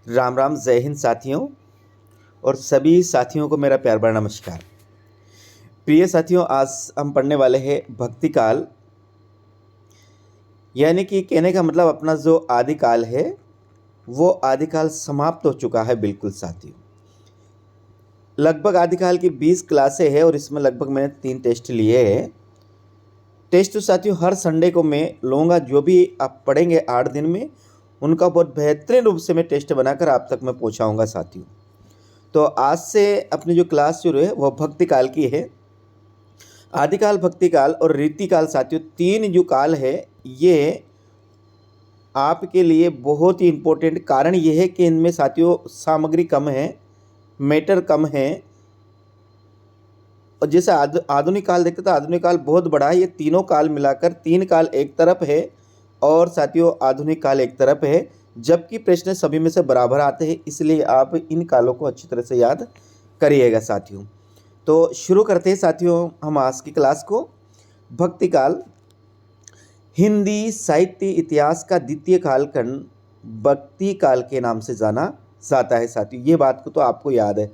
राम राम, जय हिंद साथियों। और सभी साथियों को मेरा प्यार भरा नमस्कार। प्रिय साथियों, आज हम पढ़ने वाले हैं भक्ति काल, यानी कि कहने का मतलब अपना जो आदिकाल है वो आदिकाल समाप्त हो चुका है। बिल्कुल साथियों, लगभग आदिकाल की 20 क्लासें हैं और इसमें लगभग मैंने 3 टेस्ट लिए हैं। टेस्ट तो साथियों हर संडे को मैं लूँगा। जो भी आप पढ़ेंगे 8 दिन में उनका बहुत बेहतरीन रूप से मैं टेस्ट बनाकर आप तक मैं पहुँचाऊँगा साथियों। तो आज से अपनी जो क्लास शुरू है वो भक्ति काल की है। आदिकाल, भक्ति काल और रीति काल साथियों, 3 जो काल है ये आपके लिए बहुत ही इम्पोर्टेंट। कारण ये है कि इनमें साथियों सामग्री कम है, मैटर कम है। और जैसे आधुनिक काल देखते तो आधुनिक काल बहुत बड़ा है। ये तीनों काल मिलाकर 3 काल एक तरफ है और साथियों आधुनिक काल एक तरफ है, जबकि प्रश्न सभी में से बराबर आते हैं। इसलिए आप इन कालों को अच्छी तरह से याद करिएगा साथियों। तो शुरू करते हैं साथियों हम आज की क्लास को। भक्ति काल हिंदी साहित्य इतिहास का द्वितीय कालखंड भक्ति काल के नाम से जाना जाता है साथियों। ये बात को तो आपको याद है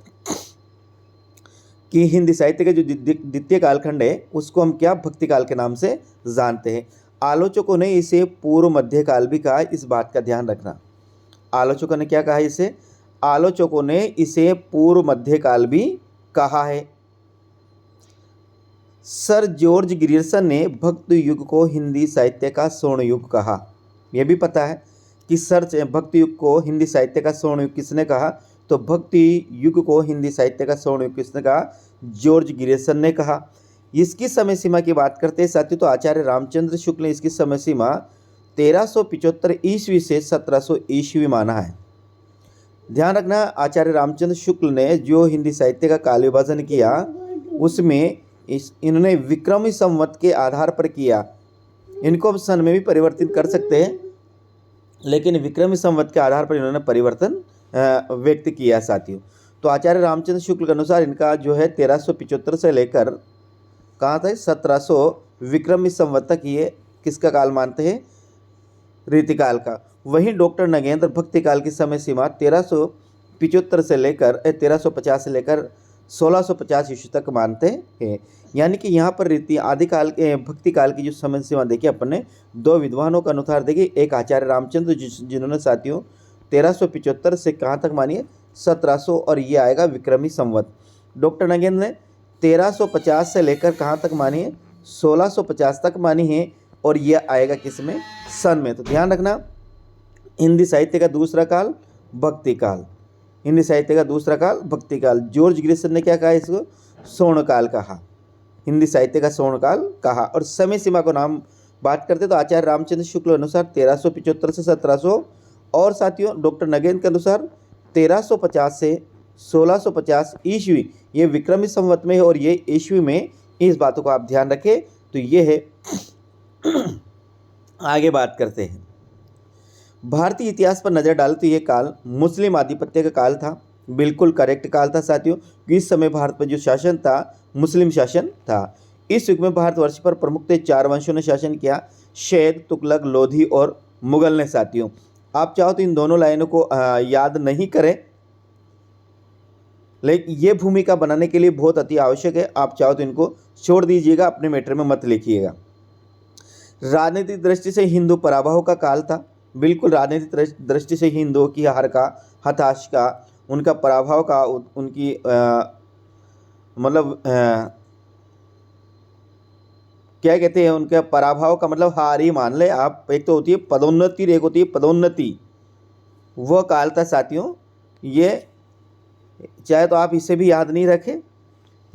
कि हिंदी साहित्य का जो द्वितीय कालखंड है उसको हम क्या भक्ति काल के नाम से जानते हैं। आलोचकों ने इसे पूर्व मध्य काल भी कहा, इस बात का ध्यान रखना। आलोचकों ने क्या कहा इसे? आलोचकों ने इसे पूर्व मध्य काल भी कहा है। सर जॉर्ज ग्रियर्सन ने भक्ति युग को हिंदी साहित्य का स्वर्ण युग कहा। यह भी पता है कि सर भक्ति युग को हिंदी साहित्य का स्वर्ण युग किसने कहा? तो भक्ति युग को हिंदी साहित्य का स्वर्ण युग किसने कहा? जॉर्ज ग्रियर्सन ने कहा। इसकी समय सीमा की बात करते हैं साथियों तो आचार्य रामचंद्र शुक्ल ने इसकी समय सीमा 1375 ईस्वी से 1700 ईस्वी माना है। ध्यान रखना, आचार्य रामचंद्र शुक्ल ने जो हिंदी साहित्य का काल विभाजन किया उसमें इन्होंने विक्रमी संवत के आधार पर किया। इनको हम सन में भी परिवर्तित कर सकते हैं, लेकिन विक्रमी संवत के आधार पर इन्होंने परिवर्तन व्यक्त किया साथियों। तो आचार्य रामचंद्र शुक्ल के अनुसार इनका जो है 1375 से लेकर कहाँ था 1700 विक्रमी संवत तक ये किसका काल मानते हैं? रीतिकाल का। वहीं डॉक्टर नगेंद्र भक्ति काल की समय सीमा 1375 से लेकर 1350 से लेकर 1650 ईस्वी तक मानते हैं। यानी कि यहाँ पर रीति आदिकाल के भक्ति काल की जो समय सीमा देखिए अपन ने 2 विद्वानों के अनुसार देखिए। एक आचार्य रामचंद्र जिन्होंने साथियों 1375 से कहाँ तक मानी है? 1700, और ये आएगा विक्रमी संवत। डॉक्टर नगेंद्र ने 1350 से लेकर कहाँ तक मानी है? 1650 तक मानी है, और ये आएगा किस में? सन में। तो ध्यान रखना, हिंदी साहित्य का दूसरा काल भक्ति काल, हिंदी साहित्य का दूसरा काल भक्ति काल। जॉर्ज ग्रियर्सन ने क्या कहा? इसको स्वर्ण काल कहा, हिंदी साहित्य का स्वर्ण काल कहा। और समय सीमा को नाम बात करते तो आचार्य रामचंद्र शुक्ल अनुसार 1375 से 1700, और साथियों डॉक्टर नगेंद्र के अनुसार 1350 से 1650 ईस्वी। ये विक्रमी संवत में है और ये ईस्वी में। इस बातों को आप ध्यान रखें। तो ये है आगे बात करते हैं। भारतीय इतिहास पर नज़र डालें तो ये काल मुस्लिम आधिपत्य का काल था। बिल्कुल करेक्ट काल था साथियों, कि इस समय भारत पर जो शासन था मुस्लिम शासन था। इस युग में भारतवर्ष पर प्रमुख 4 वंशों ने शासन किया, शैद, तुगलक, लोधी और मुगल ने साथियों। आप चाहो तो इन दोनों लाइनों को याद नहीं करें, लेकिन ये भूमिका बनाने के लिए बहुत अति आवश्यक है। आप चाहो तो इनको छोड़ दीजिएगा, अपने मैटर में मत लिखिएगा। राजनीतिक दृष्टि से हिंदू पराभव का काल था। बिल्कुल राजनीतिक दृष्टि से हिंदुओं की हार का, हताश का, उनका पराभव का, उनकी मतलब क्या कहते हैं, उनका पराभव का मतलब हार ही मान ले आप। एक तो होती है पदोन्नति, एक होती है पदोन्नति। वह काल था साथियों ये, चाहे तो आप इसे भी याद नहीं रखें।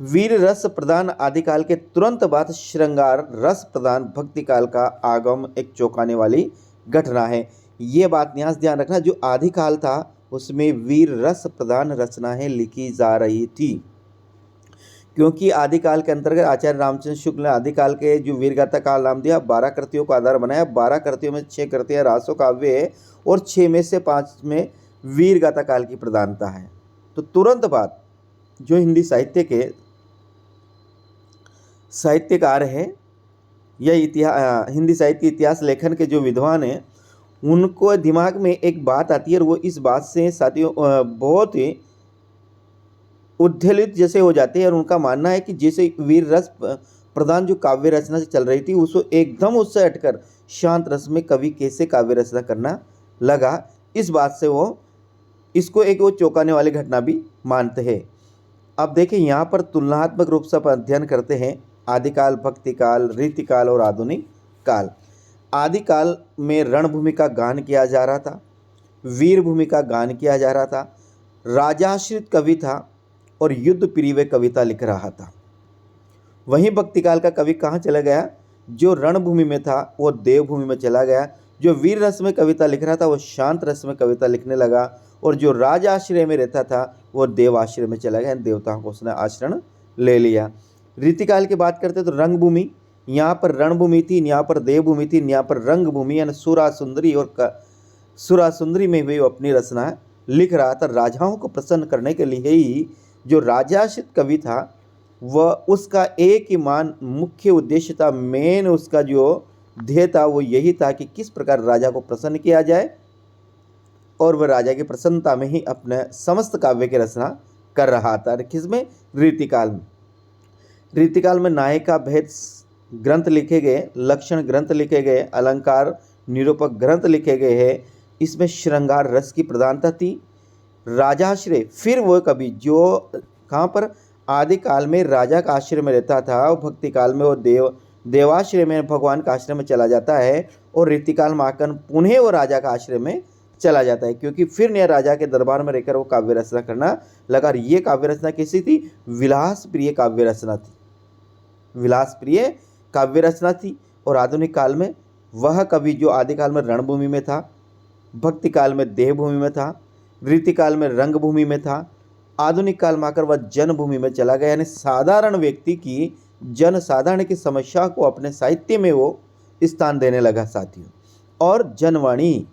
वीर रस प्रधान आदिकाल के तुरंत बाद श्रृंगार रस प्रधान भक्ति काल का आगम एक चौंकाने वाली घटना है। ये बात यहाँ से ध्यान रखना, जो आदिकाल था उसमें वीर रस प्रधान रचनाएं लिखी जा रही थी, क्योंकि आदिकाल के अंतर्गत आचार्य रामचंद्र शुक्ल ने आदिकाल के जो वीरगाथा काल नाम दिया, 12 कृतियों का आधार बनाया। 12 कृतियों में 6 कृतियाँ रासो काव्य है और 6 में से 5 में वीरगाथा काल की प्रधानता है। तो तुरंत बाद जो हिंदी साहित्य के साहित्यकार है या हिंदी साहित्य इतिहास लेखन के जो विद्वान हैं उनको दिमाग में एक बात आती है और वो इस बात से साथियों बहुत ही उद्वेलित जैसे हो जाते हैं और उनका मानना है कि जैसे वीर रस प्रधान जो काव्य रचना से चल रही थी उसको एकदम उससे हटकर शांत रस में कवि कैसे काव्य रचना करना लगा। इस बात से वो इसको एक वो चौंकाने वाली घटना भी मानते हैं। अब देखिए यहाँ पर तुलनात्मक रूप से आप अध्ययन करते हैं आदिकाल, भक्तिकाल, रीतिकाल और आधुनिक काल। आदिकाल में रणभूमि का गान किया जा रहा था, वीर भूमि का गान किया जा रहा था, राजाश्रित कवि था और युद्ध प्रिय कविता लिख रहा था। वहीं भक्तिकाल का कवि कहाँ चला गया? जो रणभूमि में था वो देवभूमि में चला गया। जो वीर रस में कविता लिख रहा था वो शांत रस में कविता लिखने लगा और जो राज आश्रय में रहता था वो देव आश्रय में चला गया, देवताओं को उसने आश्रय ले लिया। रीतिकाल की बात करते तो रंगभूमि, यहाँ पर रणभूमि थी, यहाँ पर देवभूमि थी, यहाँ पर रंगभूमि यानी सुरा सुंदरी और सुरा सुंदरी में भी वो अपनी रचना लिख रहा था। राजाओं को प्रसन्न करने के लिए ही जो राजाश्रित कवि था वह उसका एक ही मुख्य उद्देश्य था, मेन उसका जो ध्येय था वो यही था कि किस प्रकार राजा को प्रसन्न किया जाए और वह राजा की प्रसन्नता में ही अपने समस्त काव्य की रचना कर रहा था। किसमें? रीतिकाल में। रीतिकाल में नायिका भेद ग्रंथ लिखे गए, लक्षण ग्रंथ लिखे गए, अलंकार निरूपक ग्रंथ लिखे गए हैं। इसमें श्रृंगार रस की प्रधानता थी। राजाश्रय, फिर वो कवि जो कहाँ पर आदिकाल में राजा का आश्रय में रहता था और भक्ति काल में वो देवाश्रय में भगवान का आश्रय में चला जाता है और रीतिकाल में आकर पुनः वो राजा का आश्रय में चला जाता है, क्योंकि फिर नया राजा के दरबार में रहकर वो काव्य रचना करना लगा। ये काव्य रचना कैसी थी? विलास प्रिय काव्य रचना थी, विलास प्रिय काव्य रचना थी। और आधुनिक काल में वह कवि जो आदिकाल में रणभूमि में था, भक्ति काल में देवभूमि में था, रीतिकाल में रंगभूमि में था, आधुनिक काल में आकर वह जनभूमि में चला गया, यानी साधारण व्यक्ति की, जन साधारण की समस्या को अपने साहित्य में वो स्थान देने लगा साथियों। और जनवाणी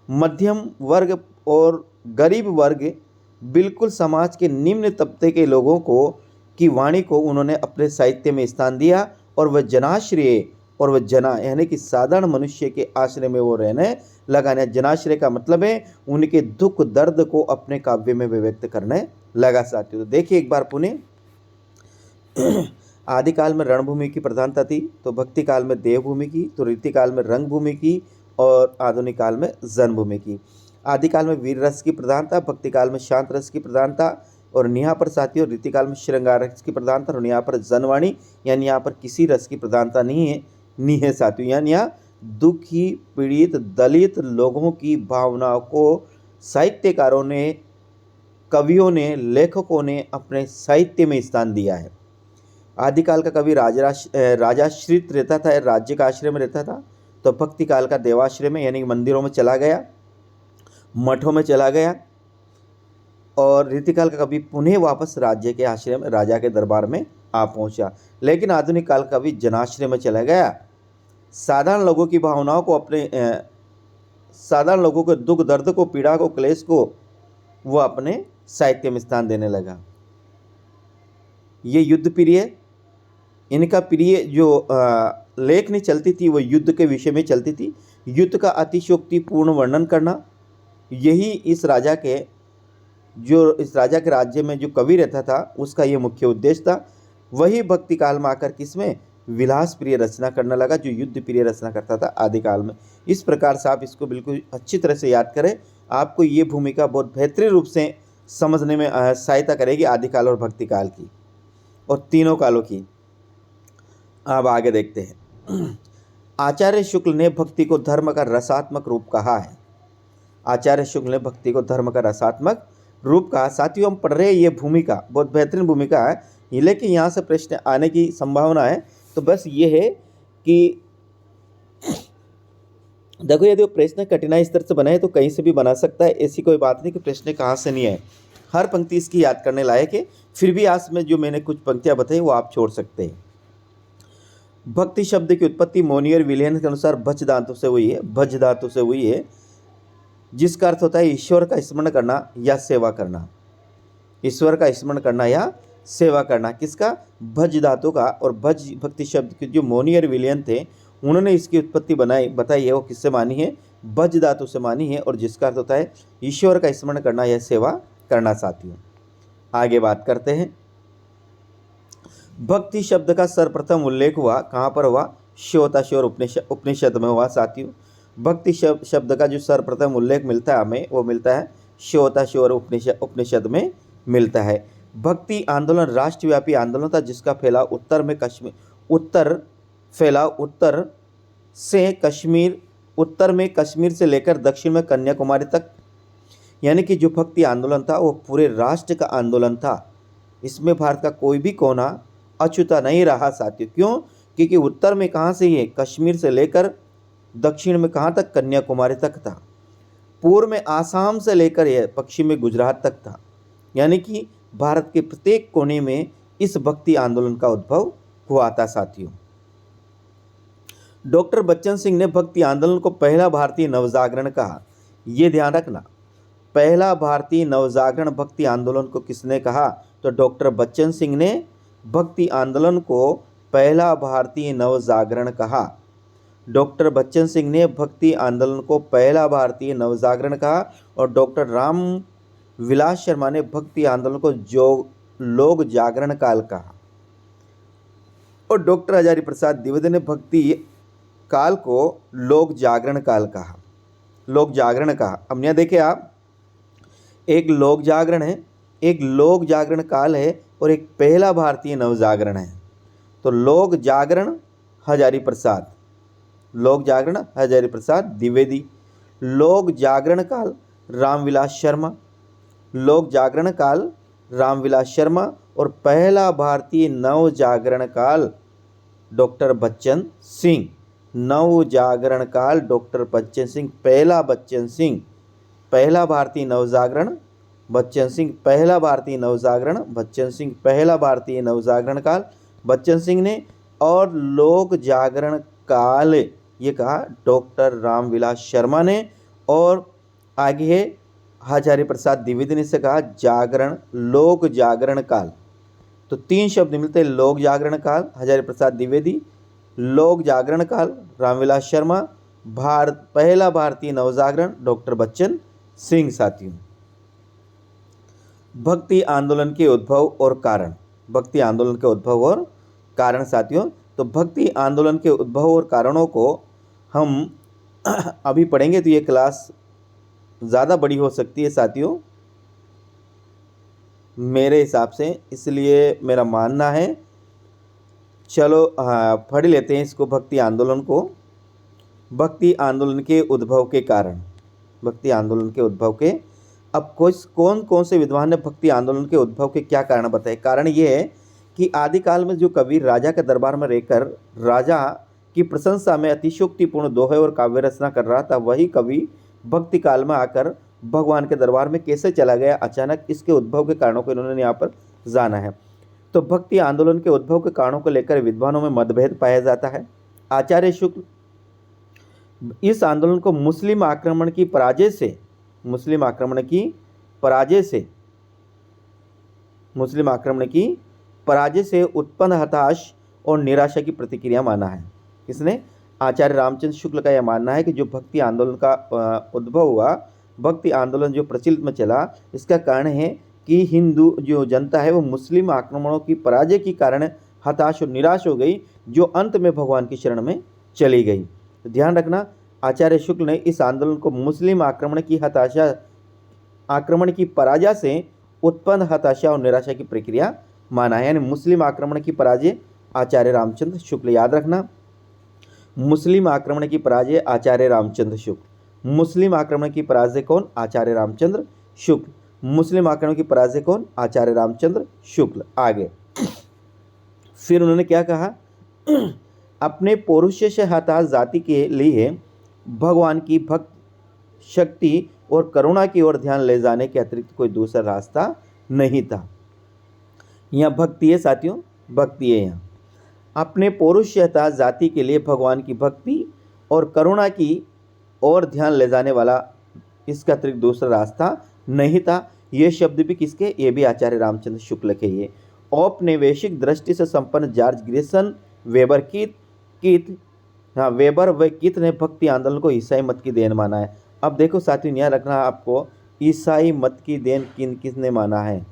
मध्यम वर्ग और गरीब वर्ग, बिल्कुल समाज के निम्न तबके के लोगों को की वाणी को उन्होंने अपने साहित्य में स्थान दिया और वह जनाश्रय और वह जना यानी कि साधारण मनुष्य के आश्रय में वो रहने लगा। जनाश्रय का मतलब है उनके दुख दर्द को अपने काव्य में व्यक्त करने लगा साथियों। तो देखिए एक बार पुनः आदिकाल में रणभूमि की प्रधानता थी, तो भक्ति काल में देवभूमि की, तो रीतिकाल में रंगभूमि की और आधुनिक काल में जनभूमि की। आदिकाल में वीर रस की प्रधानता, भक्ति काल में शांत रस की प्रधानता और यहाँ पर साथियों रीतिकाल में श्रृंगार रस की प्रधानता और यहाँ पर जनवाणी यानी यहाँ पर किसी रस की प्रधानता नहीं है साथियों। यानी यहाँ दुखी, पीड़ित, दलित लोगों की भावनाओं को साहित्यकारों ने, कवियों ने, लेखकों ने अपने साहित्य में स्थान दिया है। आदिकाल का कवि राजाश्रित रहता था, राज्य का आश्रय में रहता था, तो भक्ति काल का देवाश्रय में यानी मंदिरों में चला गया, मठों में चला गया और रीतिकाल का कवि पुनः वापस राज्य के आश्रय में, राजा के दरबार में आ पहुंचा। लेकिन आधुनिक काल का कवि जनाश्रय में चला गया, साधारण लोगों की भावनाओं को, अपने साधारण लोगों के दुख दर्द को, पीड़ा को, क्लेश को वो अपने साहित्य में स्थान देने लगा। ये युद्ध प्रिय, इनका प्रिय जो लेखनी चलती थी वो युद्ध के विषय में चलती थी। युद्ध का अतिशयोक्तिपूर्ण वर्णन करना, यही इस राजा के राज्य में जो कवि रहता था उसका ये मुख्य उद्देश्य था। वही भक्ति काल में आकर किसमें विलास प्रिय रचना करने लगा, जो युद्ध प्रिय रचना करता था आदिकाल में। इस प्रकार से आप इसको बिल्कुल अच्छी तरह से याद करें, आपको ये भूमिका बहुत बेहतरीन रूप से समझने में सहायता करेगी आदिकाल और भक्ति काल की और तीनों कालों की। अब आगे देखते हैं। आचार्य शुक्ल ने भक्ति को धर्म का रसात्मक रूप कहा है। आचार्य शुक्ल ने भक्ति को धर्म का रसात्मक रूप कहा। साथियों हम पढ़ रहे हैं, ये भूमिका बहुत बेहतरीन भूमिका है, लेकिन यहाँ से प्रश्न आने की संभावना है। तो बस ये है कि देखो यदि प्रश्न कठिनाई स्तर से बना है तो कहीं से भी बना सकता है, ऐसी कोई बात नहीं कि प्रश्न कहाँ से नहीं है। हर पंक्ति इसकी याद करने लायक है। फिर भी आज में जो मैंने कुछ पंक्तियाँ बताई वो आप छोड़ सकते हैं। भक्ति शब्द की उत्पत्ति मोनियर विलियन के अनुसार भज धातु से हुई है, भज धातु से हुई है, जिसका अर्थ होता है ईश्वर का स्मरण करना या सेवा करना। ईश्वर का स्मरण करना या सेवा करना, किसका? भज धातु का। और भज भक्ति शब्द के जो मोनियर विलियन थे उन्होंने इसकी उत्पत्ति बताई है वो किससे मानी है, बज धातु से मानी है, और जिसका अर्थ होता है ईश्वर का स्मरण करना या सेवा करना। साथियों आगे बात करते हैं। भक्ति शब्द का सर्वप्रथम उल्लेख हुआ कहाँ पर हुआ, श्वेताश्वर उपनिषद में हुआ। साथियों भक्ति शब्द का जो सर्वप्रथम उल्लेख मिलता है हमें, वो मिलता है श्वेताश्वर उपनिषद में मिलता है। भक्ति आंदोलन राष्ट्रव्यापी आंदोलन था जिसका फैलाव उत्तर में कश्मीर से लेकर दक्षिण में कन्याकुमारी तक, यानी कि जो भक्ति आंदोलन था वो पूरे राष्ट्र का आंदोलन था। इसमें भारत का कोई भी कोना अछूता नहीं रहा साथियों। क्यों? क्योंकि उत्तर में कहाँ से ये, कश्मीर से लेकर दक्षिण में कहाँ तक, कन्याकुमारी तक था। पूर्व में आसाम से लेकर यह पश्चिम में गुजरात तक था। यानी कि भारत के प्रत्येक कोने में इस भक्ति आंदोलन का उद्भव हुआ था। साथियों डॉक्टर बच्चन सिंह ने भक्ति आंदोलन को पहला भारतीय नवजागरण कहा। ये ध्यान रखना, पहला भारतीय नवजागरण भक्ति आंदोलन को किसने कहा, तो डॉक्टर बच्चन सिंह ने भक्ति आंदोलन को पहला भारतीय नवजागरण कहा। डॉक्टर बच्चन सिंह ने भक्ति आंदोलन को पहला भारतीय नवजागरण कहा, और डॉक्टर राम विलास शर्मा ने भक्ति आंदोलन को लोक जागरण काल कहा, और डॉक्टर हजारी प्रसाद द्विवेदी ने भक्ति काल को लोक जागरण काल कहा, लोक जागरण कहा। अब यहाँ देखिए आप, एक लोक जागरण है, एक लोक जागरण काल है, और एक पहला भारतीय नवजागरण है। तो लोक जागरण हजारी प्रसाद, लोक जागरण हजारी प्रसाद द्विवेदी, लोक जागरण काल रामविलास शर्मा, लोक जागरण काल रामविलास शर्मा, और पहला भारतीय नव जागरण काल डॉक्टर बच्चन सिंह। नव जागरण काल डॉक्टर बच्चन सिंह, पहला बच्चन सिंह, पहला भारतीय नवजागरण बच्चन सिंह, पहला भारतीय नवजागरण बच्चन सिंह, पहला भारतीय नवजागरण काल बच्चन सिंह ने, और लोक जागरण काल ये कहा डॉक्टर रामविलास शर्मा ने, और आगे है हजारी प्रसाद द्विवेदी ने से कहा जागरण, लोक जागरण काल। तो तीन शब्द मिलते हैं, लोक जागरण काल हजारी प्रसाद द्विवेदी, लोक जागरण काल रामविलास शर्मा, पहला भारतीय नवजागरण डॉक्टर बच्चन सिंह। साथियों भक्ति आंदोलन के उद्भव और कारण, भक्ति आंदोलन के उद्भव और कारण। साथियों तो भक्ति आंदोलन के उद्भव और कारणों को हम अभी पढ़ेंगे, तो ये क्लास ज़्यादा बड़ी हो सकती है साथियों मेरे हिसाब से, इसलिए मेरा मानना है चलो पढ़ लेते हैं इसको, भक्ति आंदोलन को। भक्ति आंदोलन के उद्भव के कारण, भक्ति आंदोलन के उद्भव के, अब कौन कौन से विद्वान ने भक्ति आंदोलन के उद्भव के क्या कारण बताए। कारण ये है कि आदिकाल में जो कवि राजा के दरबार में रहकर राजा की प्रशंसा में अतिशयोक्तिपूर्ण दोहे और काव्य रचना कर रहा था, वही कवि भक्ति काल में आकर भगवान के दरबार में कैसे चला गया अचानक, इसके उद्भव के कारणों को इन्होंने यहाँ पर जाना है। तो भक्ति आंदोलन के उद्भव के कारणों को लेकर विद्वानों में मतभेद पाया जाता है। आचार्य शुक्ल इस आंदोलन को मुस्लिम आक्रमण की पराजय से उत्पन्न हताश और निराशा की प्रतिक्रिया माना है। किसने? आचार्य रामचंद्र शुक्ल का यह मानना है कि जो भक्ति आंदोलन का उद्भव हुआ, भक्ति आंदोलन जो प्रचलित में चला, इसका कारण है कि हिंदू जो जनता है वो मुस्लिम आक्रमणों की पराजय के कारण हताश और निराश हो गई, जो अंत में भगवान की शरण में चली गई। तो ध्यान रखना, आचार्य शुक्ल ने इस आंदोलन को मुस्लिम आक्रमण की पराजय से उत्पन्न हताशा और निराशा की प्रक्रिया माना है। यानी मुस्लिम आक्रमण की पराजय आचार्य रामचंद्र शुक्ल, याद रखना, मुस्लिम आक्रमण की पराजय आचार्य रामचंद्र शुक्ल। मुस्लिम आक्रमण की पराजय कौन? आचार्य रामचंद्र शुक्ल। मुस्लिम आक्रमण की पराजय कौन? आचार्य रामचंद्र शुक्ल। आगे फिर उन्होंने क्या कहा? अपने पौरुष से हताश जाति के लिए भगवान की भक्त शक्ति और करुणा की ओर ध्यान ले जाने के अतिरिक्त कोई दूसरा रास्ता नहीं था। यहाँ भक्ति है साथियों, भक्ति है यहाँ। अपने पौरुष से हताश जाति के लिए भगवान की भक्ति और करुणा की ओर ध्यान ले जाने वाला इसका अतिरिक्त दूसरा रास्ता नहीं था। ये शब्द भी किसके? ये भी आचार्य रामचंद्र शुक्ल के। ये औपनिवेशिक दृष्टि से संपन्न जॉर्ज ग्रिसन वेबर कीथ हाँ, वेबर व कित ने भक्ति आंदोलन को ईसाई मत की देन माना है। अब देखो साथियों, यहाँ रखना है आपको, ईसाई मत की देन किसने माना है,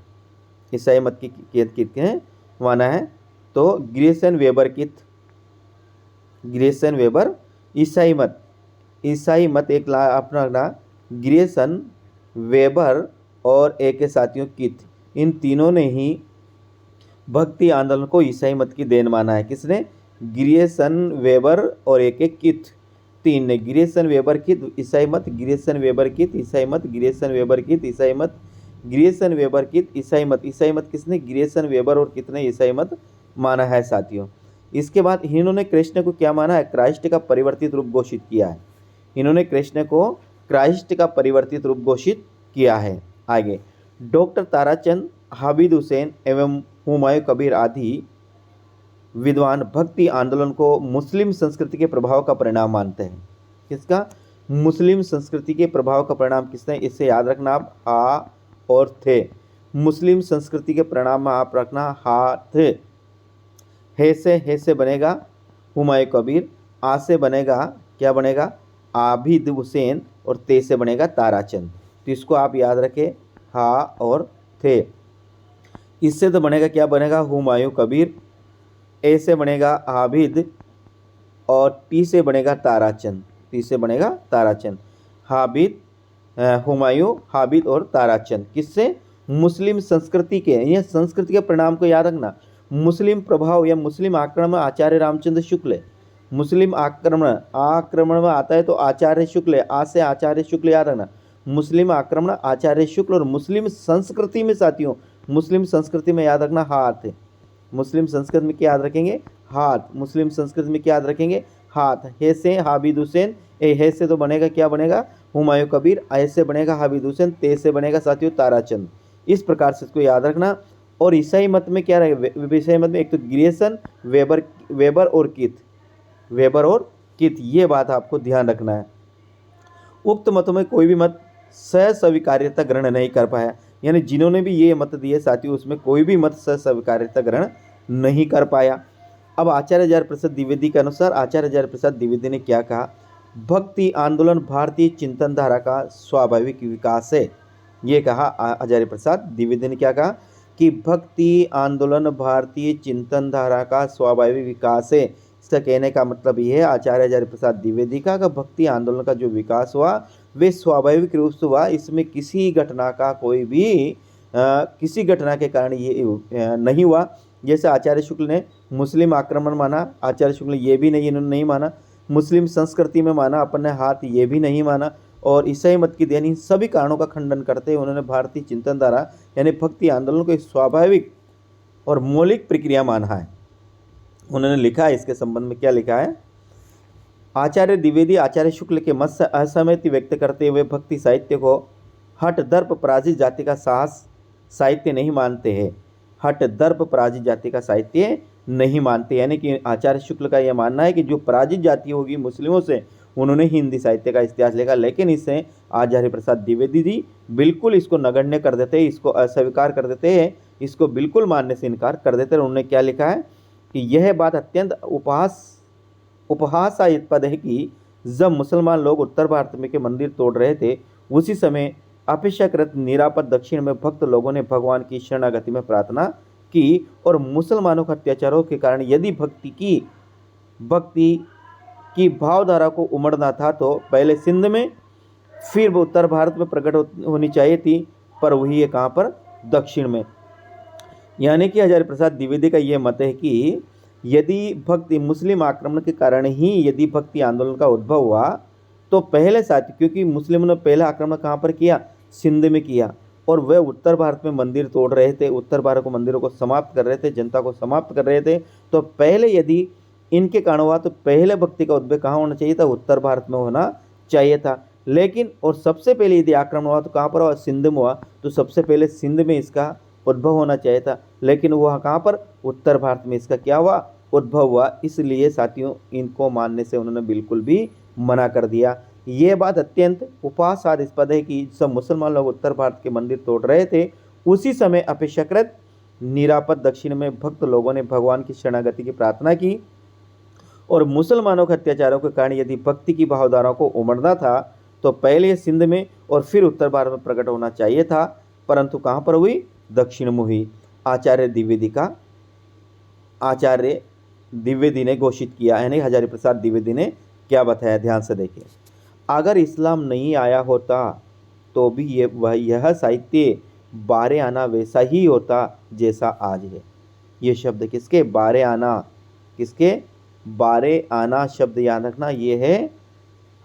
ईसाई मत की किसने माना है, तो ग्रेसन वेबर कित, ग्रेसन वेबर। ईसाई मत एक अपना ना ग्रेसन वेबर और एक साथियों कित, इन तीनों ने ही भक्ति आंदोलन को ईसाई मत की देन माना है। किसने? ग्रेसन वेबर और एक कित, तीन ने, ग्रेसन वेबर कित ईसाई मत, ग्रेसन वेबर कित ईसाई मत, ग्रेसन वेबर कित ईसाई मत, ग्रेसन वेबर कित ईसाई मत। ईसाई मत किसने? ग्रेसन वेबर और कितने ईसाई मत माना है साथियों। इसके बाद इन्होंने कृष्ण को क्या माना है? क्राइस्ट का परिवर्तित रूप घोषित किया है। इन्होंने कृष्ण को क्राइस्ट का परिवर्तित रूप घोषित किया है। आगे, डॉक्टर ताराचंद, हामिद हुसैन एवं हुमायूं कबीर आदि विद्वान भक्ति आंदोलन को मुस्लिम संस्कृति के प्रभाव का परिणाम मानते हैं। किसका? मुस्लिम संस्कृति के प्रभाव का परिणाम किसने? इससे याद रखना आप, हा और थे। मुस्लिम संस्कृति के परिणाम में आप रखना हा थे। हे से बनेगा हुमायूं कबीर, आ से बनेगा क्या बनेगा? आबिद हुसैन, और ते से बनेगा ताराचंद। तो इसको आप याद रखें, हा और थे। इससे तो बनेगा क्या बनेगा? हुमायूं कबीर, ए से बनेगा आबिद, और टी से बनेगा ताराचंद, टी से बनेगा ताराचंद। हाबिद, हुमायूं, हाबिद और ताराचंद। किससे? मुस्लिम संस्कृति के, यह संस्कृति के परिणाम को याद रखना। मुस्लिम प्रभाव या मुस्लिम आक्रमण आचार्य रामचंद्र शुक्ल, मुस्लिम आक्रमण में आता है तो आचार्य शुक्ल, आ से आचार्य शुक्ल याद रखना। मुस्लिम आक्रमण आचार्य शुक्ल, और मुस्लिम संस्कृति में साथियों, मुस्लिम संस्कृति में याद रखना हाथ है। मुस्लिम संस्कृति में क्या याद रखेंगे? हाथ। मुस्लिम संस्कृति में क्या याद रखेंगे? हाथ। हे से हाबिद हुसैन, हे से तो बनेगा क्या बनेगा? हुमायूं कबीर, ऐ से बनेगा हाबिद हुसैन, ते से बनेगा साथियों ताराचंद। इस प्रकार से इसको याद रखना। और ईसाई मत में क्या रहेगा? ईसाई मत में एक तो ग्रेसन, वेबर और कित, वेबर और कित, ये बात आपको ध्यान रखना है। उक्त मतों में कोई भी मत स्वीकार्यता ग्रहण नहीं कर पाया, यानी जिन्होंने भी ये मत दिए साथियों, उसमें कोई भी मत स्वीकार्यता ग्रहण नहीं कर पाया। अब आचार्य हजारी प्रसाद द्विवेदी के अनुसार, आचार्य हजारी प्रसाद द्विवेदी ने क्या कहा? भक्ति आंदोलन भारतीय चिंतन धारा का स्वाभाविक विकास है। ये कहा हजारी प्रसाद द्विवेदी ने, क्या कहा? कि भक्ति आंदोलन भारतीय चिंतन धारा का स्वाभाविक विकास है। इसका कहने का मतलब ये है आचार्य हजारी प्रसाद द्विवेदी का, भक्ति आंदोलन का जो विकास हुआ वे स्वाभाविक रूप से हुआ, इसमें किसी घटना का कोई भी किसी घटना के कारण ये नहीं हुआ। जैसे आचार्य शुक्ल ने मुस्लिम आक्रमण माना, आचार्य शुक्ल ये भी नहीं, इन्होंने नहीं माना। मुस्लिम संस्कृति में माना अपन ने हाथ, ये भी नहीं माना। और ईसाई मत की देन, इन सभी कारणों का खंडन करते हुए उन्होंने भारतीय चिंतन धारा यानी भक्ति आंदोलन को एक स्वाभाविक और मौलिक प्रक्रिया माना है। उन्होंने लिखा है इसके संबंध में, क्या लिखा है? आचार्य द्विवेदी आचार्य शुक्ल के मत से असहमति व्यक्त करते हुए भक्ति साहित्य को हठ दर्प पराजित जाति का साहस साहित्य नहीं मानते हैं। हठ दर्प पराजित जाति का साहित्य नहीं मानते, यानी कि आचार्य शुक्ल का यह मानना है कि जो पराजित जाति होगी मुस्लिमों से, उन्होंने हिंदी साहित्य का इतिहास लिखा। लेकिन इससे आचार्य प्रसाद द्विवेदी जी बिल्कुल इसको नगण्य कर देते हैं, इसको अस्वीकार कर देते हैं, इसको बिल्कुल मानने से इनकार कर देते हैं। उन्होंने क्या लिखा है कि यह बात अत्यंत उपहासास्पद है कि जब मुसलमान लोग उत्तर भारत में के मंदिर तोड़ रहे थे, उसी समय अपेक्षाकृत निरापद दक्षिण में भक्त लोगों ने भगवान की शरणागति में प्रार्थना की, और मुसलमानों के अत्याचारों के कारण यदि भक्ति की भावधारा को उमड़ना था तो पहले सिंध में, फिर वो उत्तर भारत में प्रकट होनी चाहिए थी, पर वही है कहाँ पर? दक्षिण में। यानी कि हजारी प्रसाद द्विवेदी का यह मत है कि यदि भक्ति मुस्लिम आक्रमण के कारण ही यदि भक्ति आंदोलन का उद्भव हुआ तो पहले साथ, क्योंकि मुस्लिमों ने पहला आक्रमण कहाँ पर किया? सिंध में किया, और वह उत्तर भारत में मंदिर तोड़ रहे थे, उत्तर भारत को मंदिरों को समाप्त कर रहे थे, जनता को समाप्त कर रहे थे। तो पहले यदि इनके कारण हुआ तो पहले भक्ति का उद्भव कहाँ होना चाहिए था? उत्तर भारत में होना चाहिए था। लेकिन और सबसे पहले यदि आक्रमण हुआ तो कहाँ पर हुआ? सिंध में हुआ, तो सबसे पहले सिंध में इसका उद्भव होना चाहिए था। लेकिन वह कहाँ पर? उत्तर भारत में इसका क्या हुआ? उद्भव हुआ। इसलिए साथियों इनको मानने से उन्होंने बिल्कुल भी मना कर दिया। ये बात अत्यंत उपहासास्पद है कि सब मुसलमान लोग उत्तर भारत के मंदिर तोड़ रहे थे, उसी समय अपेक्षाकृत निरापद दक्षिण में भक्त लोगों ने भगवान की शरणागति की प्रार्थना की, और मुसलमानों के अत्याचारों के कारण यदि भक्ति की भावधाराओं को उमड़ना था तो पहले सिंध में और फिर उत्तर भारत में प्रकट होना चाहिए था, परंतु कहाँ पर हुई? दक्षिण में हुई। आचार्य द्विवेदी ने घोषित किया, यानी हजारी प्रसाद द्विवेदी ने क्या बताया, ध्यान से देखिए। अगर इस्लाम नहीं आया होता तो भी यह साहित्य बारे आना वैसा ही होता जैसा आज है। ये शब्द किसके? बारे आना। किसके? बारे आना शब्द याद रखना, ये है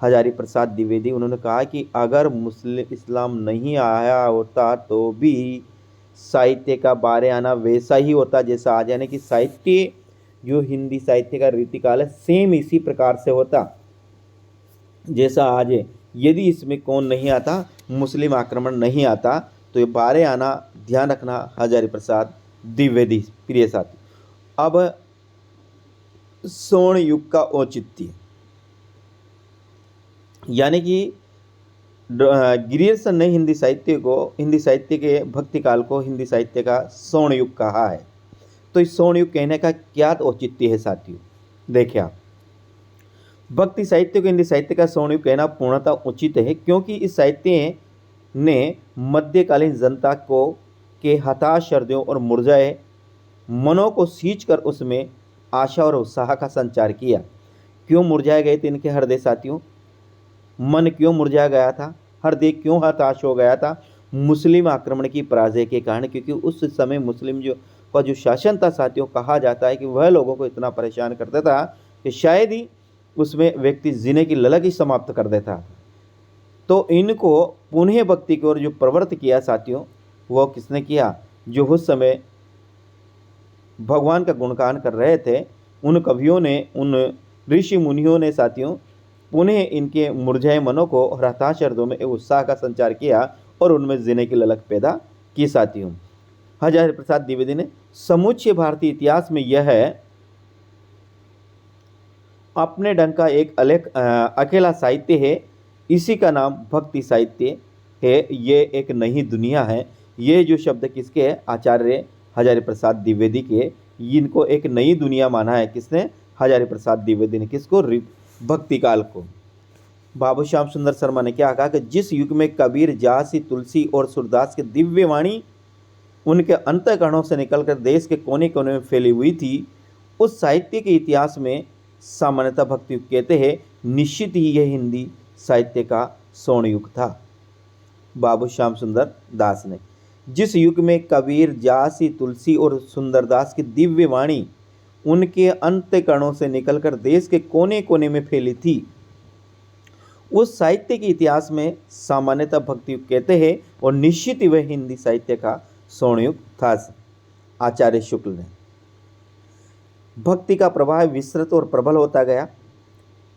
हजारी प्रसाद द्विवेदी। उन्होंने कहा कि अगर मुस्लिम इस्लाम नहीं आया होता तो भी साहित्य का बारे आना वैसा ही होता जैसा आज, यानी कि साहित्य जो हिंदी साहित्य का रीतिकाल है सेम इसी प्रकार से होता जैसा आज है। यदि इसमें कौन नहीं आता? मुस्लिम आक्रमण नहीं आता, तो ये बारे आना ध्यान रखना, हजारी प्रसाद द्विवेदी। प्रिय साथी, अब स्वर्ण युग का औचित्य, यानी कि गिरियर्सन ने हिंदी साहित्य के भक्ति काल को हिंदी साहित्य का स्वर्ण युग कहा है। तो इस स्वर्ण युग कहने का क्या औचित्य है साथियों? देखिए आप, भक्ति साहित्य को हिंदी साहित्य का स्वर्ण युग कहना पूर्णतः उचित है, क्योंकि इस साहित्य ने मध्यकालीन जनता को के हताश हृदयों और मुरझाए मनों को सींचकर उसमें आशा और उत्साह का संचार किया। क्यों मुरझाए गए थे इनके हृदय साथियों? मन क्यों मुरझा गया था? हृदय क्यों हताश हो गया था? मुस्लिम आक्रमण की पराजय के कारण, क्योंकि उस समय मुस्लिम जो शासन था साथियों, कहा जाता है कि वह लोगों को इतना परेशान करता था कि शायद ही उसमें व्यक्ति जीने की ललक ही समाप्त कर देता। तो इनको पुनः भक्ति की ओर जो प्रवृत्त किया साथियों, वो किसने किया? जो उस समय भगवान का गुणगान कर रहे थे, उन कवियों ने, उन ऋषि मुनियों ने साथियों पुनः इनके मुरझाए मनों को और हताश हृदयों में एक उत्साह का संचार किया और उनमें जीने की ललक पैदा की साथियों। हजारी प्रसाद द्विवेदी ने समूचे भारतीय इतिहास में यह अपने ढंग का एक अकेला साहित्य है। इसी का नाम भक्ति साहित्य है। ये एक नई दुनिया है। ये जो शब्द किसके है? आचार्य हजारी प्रसाद द्विवेदी के। इनको एक नई दुनिया माना है किसने? हजारी प्रसाद द्विवेदी ने। किसको? भक्ति काल को। बाबू श्याम सुंदर शर्मा ने क्या कहा कि जिस युग में कबीर, जासी, तुलसी और सूरदास की दिव्य वाणी उनके अंतःकरणों से निकलकर देश के कोने कोने में फैली हुई थी, उस साहित्य के इतिहास में सामान्यतः भक्ति युग कहते हैं। निश्चित ही यह हिंदी साहित्य का स्वर्ण युग था। बाबू श्याम सुंदर दास ने, जिस युग में कबीर, जासी, तुलसी और सुंदरदास की दिव्य वाणी उनके अंतःकरणों से निकलकर देश के कोने कोने में फैली थी, उस साहित्य के इतिहास में सामान्यतः भक्ति युग कहते हैं और निश्चित ही वह हिंदी साहित्य का स्वर्ण युग था। आचार्य शुक्ल ने, भक्ति का प्रभाव विस्तृत और प्रबल होता गया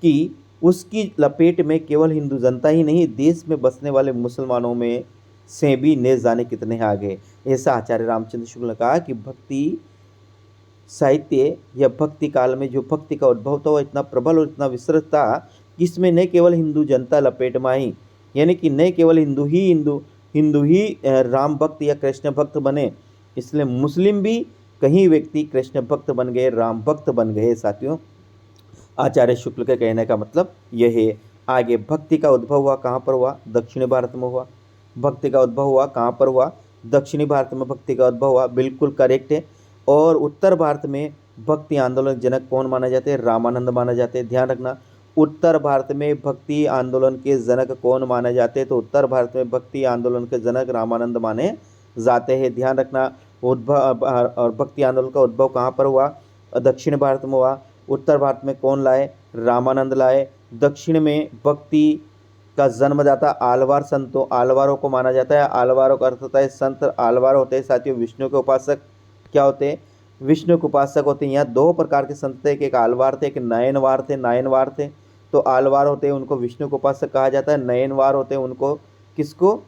कि उसकी लपेट में केवल हिंदू जनता ही नहीं, देश में बसने वाले मुसलमानों में से भी न जाने कितने आ गए। ऐसा आचार्य रामचंद्र शुक्ल ने कहा कि भक्ति साहित्य या भक्ति काल में जो भक्ति का उद्भव था वो इतना प्रबल और इतना विस्तृत था कि इसमें न केवल हिंदू जनता लपेट में आई, यानी कि न केवल हिंदू ही राम भक्त या कृष्ण भक्त बने, इसलिए मुस्लिम भी कहीं व्यक्ति कृष्ण भक्त बन गए, राम भक्त बन गए साथियों। आचार्य शुक्ल के कहने का मतलब यह है। आगे, भक्ति का उद्भव हुआ कहाँ पर हुआ? दक्षिणी भारत में हुआ। भक्ति का उद्भव हुआ कहाँ पर हुआ? दक्षिणी भारत में भक्ति का उद्भव हुआ, बिल्कुल करेक्ट है। और उत्तर भारत में भक्ति आंदोलन जनक कौन माना जाते हैं? रामानंद माना जाते हैं। ध्यान रखना, उत्तर भारत में भक्ति आंदोलन के जनक कौन माने जाते हैं? तो उत्तर भारत में भक्ति आंदोलन के जनक रामानंद माने जाते हैं। ध्यान रखना, उद्भव और भक्ति आंदोलन का उद्भव कहाँ पर हुआ? दक्षिण भारत में हुआ। उत्तर भारत में कौन लाए? रामानंद लाए। दक्षिण में भक्ति का जन्मदाता आलवार संतों, आलवारों को माना जाता है। आलवारों का अर्थ होता है संत। आलवार होते हैं साथियों विष्णु के उपासक। क्या होते हैं? विष्णु के उपासक होते हैं। यहाँ दो प्रकार के संत थे, एक आलवार थे, एक नयनवार थे। तो आलवार होते हैं उनको विष्णु के उपासक कहा जाता है। नयनवार होते हैं उनको किसको?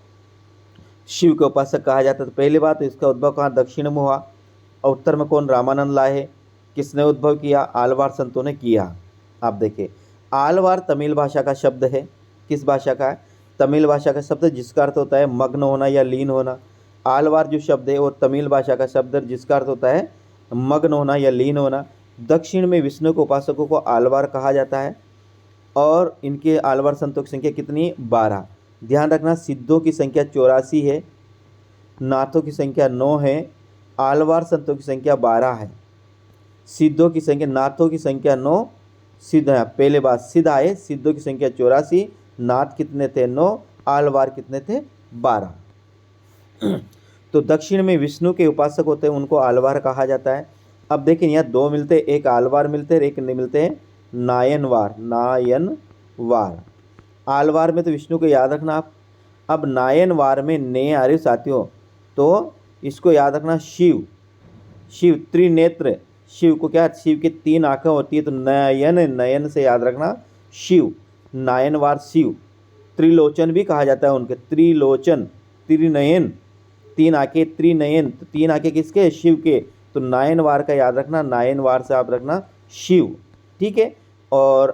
शिव के उपासक कहा जाता है। तो पहली बात, इसका उद्भव कहाँ? दक्षिण में हुआ। और उत्तर में कौन? रामानंद लाए। किसने उद्भव किया? आलवार संतों ने किया। आप देखिए, आलवार तमिल भाषा का शब्द है। किस भाषा का है? तमिल भाषा का शब्द, जिसका अर्थ होता है मग्न होना या लीन होना। आलवार जो शब्द है वो तमिल भाषा का शब्द है जिसका अर्थ होता है मग्न होना या लीन होना। दक्षिण में विष्णु के उपासकों को आलवार कहा जाता है और इनके आलवार संतों की संख्या कितनी? 12। ध्यान रखना, सिद्धों की संख्या 84 है, नाथों की संख्या 9 है, आलवार संतों की संख्या 12 है। सिद्धों की संख्या, नाथों की संख्या 9, सिद्ध है, पहले बात सिद्ध आए, सिद्धों की संख्या 84, नाथ कितने थे? 9, आलवार कितने थे? 12। तो दक्षिण में विष्णु के उपासक होते हैं, उनको आलवार कहा जाता है। अब देखिए यहाँ दो मिलते हैं, एक आलवार मिलते हैं, एक नहीं मिलते हैं नायनवार। नायनवार, आलवार में तो विष्णु को याद रखना आप। अब नायनवार में ने आ रही साथियों, तो इसको याद रखना शिव। शिव त्रिनेत्र, शिव को क्या, शिव के 3 आंखें होती है, तो नयन, नयन से याद रखना शिव। नायनवार शिव, त्रिलोचन भी कहा जाता है उनके, त्रिलोचन, त्रिनयन, 3 आंखें, त्रिनयन, तो 3 आंखें किसके? शिव के। तो नायनवार का याद रखना, नायनवार से आप रखना शिव, ठीक है। और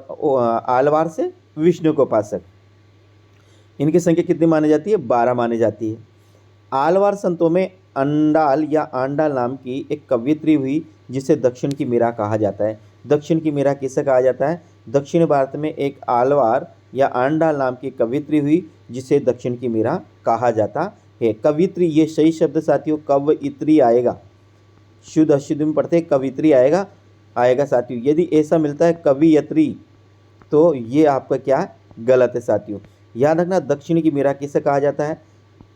आलवार से विष्णु को उपासक। इनकी संख्या कितनी मानी जाती है? 12 मानी जाती है। आलवार संतों में अंडाल या आंडाल नाम की एक कवयित्री हुई जिसे दक्षिण की मीरा कहा जाता है। दक्षिण की मीरा किसे कहा जाता है? दक्षिण भारत में एक आलवार या आंडाल नाम की कवयित्री हुई जिसे दक्षिण की मीरा कहा जाता है। कवयित्री, ये सही शब्द साथियों, कवयित्री आएगा, शुद्ध अशुद्ध में पढ़ते कवित्री आएगा साथियों। यदि ऐसा मिलता है कवियत्री, तो ये आपका क्या गलत है साथियों। याद रखना, दक्षिण की मीरा किसे कहा जाता है?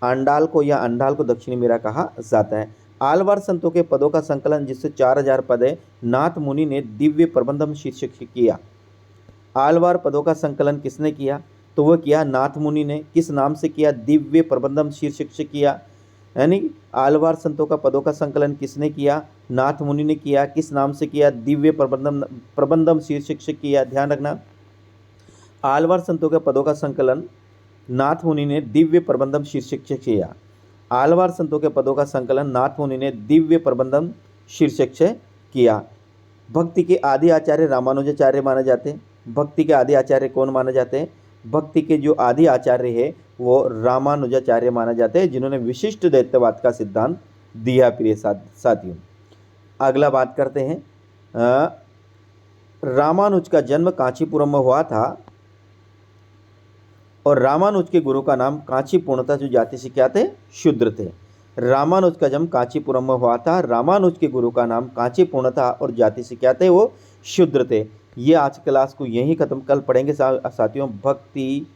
आंडाल को या अंडाल को दक्षिणी मीरा कहा जाता है। आलवार संतों के पदों का संकलन, जिससे 4000 पद है, नाथ मुनि ने दिव्य प्रबंधम शीर्षक से किया। आलवार पदों का संकलन किसने किया? तो वह किया नाथ मुनि ने। किस नाम से किया? दिव्य प्रबंधम शीर्षक से किया। यानी आलवार संतों का पदों का संकलन किसने किया? नाथ मुनि ने किया। किस नाम से किया? दिव्य प्रबंधम शीर्षक से किया। ध्यान रखना, आलवार संतों के पदों का संकलन नाथ मुनि ने दिव्य प्रबंधम शीर्षक से किया। आलवार संतों के पदों का संकलन नाथ मुनि ने दिव्य प्रबंधम शीर्षक से किया। भक्ति के आदि आचार्य रामानुजाचार्य माने जाते हैं। भक्ति के आदि आचार्य कौन माने जाते हैं? भक्ति के जो आदि आचार्य है वो रामानुजाचार्य माने जाते हैं, जिन्होंने विशिष्ट दैत्यवाद का सिद्धांत दिया। प्रिय साथियों, अगला बात करते हैं। रामानुज का जन्म कांचीपुरम में हुआ था और रामानुज के गुरु का नाम कांचीपुर्ण था, जो जाति से क्या थे? शूद्र थे। रामानुज का जन्म कांचीपुरम में हुआ था, रामानुज के गुरु का नाम कांचीपुर्ण था और जाति से क्या थे? वो शूद्र थे। ये आज क्लास को यहीं खत्म, कल पढ़ेंगे साथियों भक्ति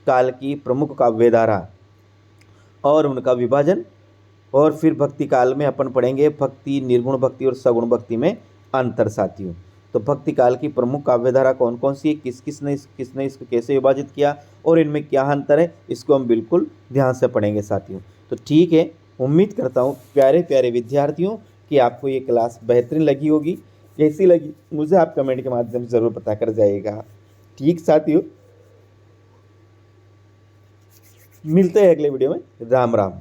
काल की प्रमुख काव्यधारा और उनका विभाजन, और फिर भक्ति काल में अपन पढ़ेंगे भक्ति, निर्गुण भक्ति और सगुण भक्ति में अंतर साथियों। तो भक्ति काल की प्रमुख काव्यधारा कौन कौन सी है, किसने इसको कैसे विभाजित किया और इनमें क्या अंतर है, इसको हम बिल्कुल ध्यान से पढ़ेंगे साथियों। तो ठीक है, उम्मीद करता हूँ प्यारे प्यारे विद्यार्थियों कि आपको ये क्लास बेहतरीन लगी होगी। कैसी लगी मुझे आप कमेंट के माध्यम से ज़रूर पता कर जाइएगा। ठीक साथियों, मिलते हैं अगले वीडियो में। राम राम।